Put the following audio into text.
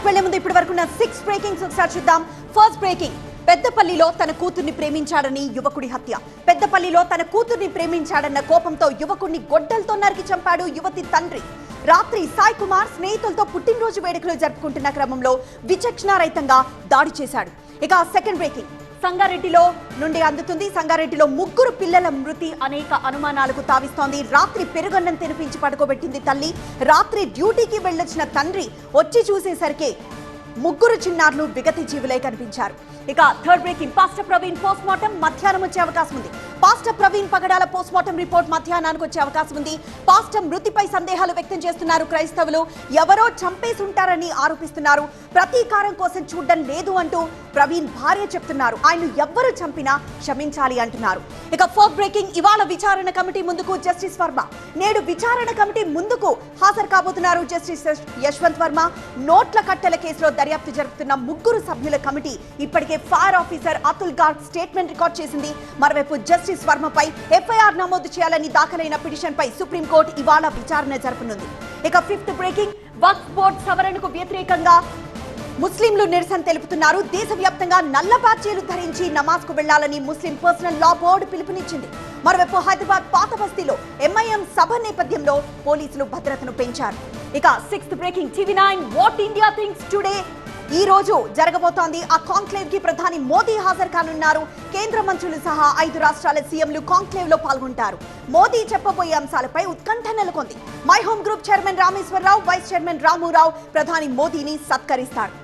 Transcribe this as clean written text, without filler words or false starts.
వార్తల్లోకి వెళ్లే ముందు ఇప్పటి వరకు 6 బ్రేకింగ్స్ ఒకసారి చూద్దాం. ఫస్ట్ బ్రేకింగ్, పెద్దపల్లిలో తన కూతుర్ని ప్రేమించాడని యువకుడి హత్య. పెద్దపల్లిలో తన కూతుర్ని ప్రేమించాడన్న కోపంతో యువకుడిని గొడ్డలతో నరికి చంపాడు యువతి తండ్రి. రాత్రి సాయి కుమార్ స్నేహితులతో పుట్టినరోజు వేడుకలు జరుపుకుంటున్న క్రమంలో విచక్షణారహితంగా దాడి చేశాడు. ఇక సెకండ్ బ్రేకింగ్, సంగారెడ్డిలో నుండి అందుతుంది. సంగారెడ్డిలో ముగ్గురు పిల్లల మృతి అనేక అనుమానాలకు తావిస్తోంది. రాత్రి పెరుగన్నం తినిపించి పడుకోబెట్టింది తల్లి. రాత్రి డ్యూటీకి వెళ్ళొచ్చిన తండ్రి వచ్చి చూసేసరికి ముగ్గురు చిన్నారులు విగతి జీవులై కనిపించారు. ఇక third breaking, pastor Praveen post mortem మధ్యాహ్నం వచ్చే అవకాశం ఉంది. పాస్టర్ ప్రవీణ్ పగడాల పోస్ట్ మార్టం రిపోర్ట్ మధ్యాహ్నానికి వచ్చే అవకాశం ఉంది. పాస్టర్ మృతిపై సందేహాలు వ్యక్తం చేస్తున్నారు క్రైస్తవులు. ఎవరో చంపేసి ఉంటారని ఆరోపిస్తున్నారు. ప్రతీకారం కోసం చూడడం లేదు అంటూ ప్రవీణ్ భార్య చెప్తున్నారు. ఆయన ఎవ్వరు చంపినా క్షమించాలి అంటున్నారు. ఇక ఫోర్త్ బ్రేకింగ్, ఇవాళ విచారణ కమిటీ ముందుకు జస్టిస్ వర్మ. నేడు విచారణ కమిటీ ముందుకు హాజరు కాబోతున్నారు జస్టిస్ యశ్వంత్ వర్మ. నోట్ల కట్టెల కేసులో దర్యాప్తు జరుపుతున్న ముగ్గురు సభ్యుల కమిటీ ఇప్పటికే fire officer Atul Garg statement record చేసింది. మరోవైపు జస్టిస్ వర్మపై ఎఫ్ఐఆర్ నమోదు చేయాలని దాఖలైన పిటిషన్ పై సుప్రీంకోర్టు ఇవాళ విచారణ జరపనుంది. ఇక ఫిఫ్త్ బ్రేకింగ్, వక్ఫ్ బోర్డు సవరణకు వ్యతిరేకంగా ముస్లింలు నిరసన తెలుపుతున్నారు. దేశవ్యాప్తంగా నల్ల బ్యాడ్జీలు ధరించి నమాజ్ కు వెళ్లాలని ముస్లిం పర్సనల్ లా బోర్డు పిలుపునిచ్చింది. మరోవైపు హైదరాబాద్ పాత బస్తీలో ఎంఐఎం సభ నేపథ్యంలో పోలీసులు భద్రతను పెంచారు. ఇక sixth breaking, TV9 what India thinks today ఈ రోజు జరగబోతోంది. ఆ కాంక్లేవ్ కి ప్రధాని మోదీ హాజరు కానున్నారు. కేంద్ర మంత్రులు సహా 5 రాష్ట్రాల సీఎంలు కాంక్లేవ్ లో పాల్గొంటారు. మోదీ చెప్పబోయే అంశాలపై ఉత్కంఠ నెలకొంది. My home group chairman Rameshwar Rao, vice chairman Ramu Rao ప్రధాని మోదీని సత్కరిస్తారు.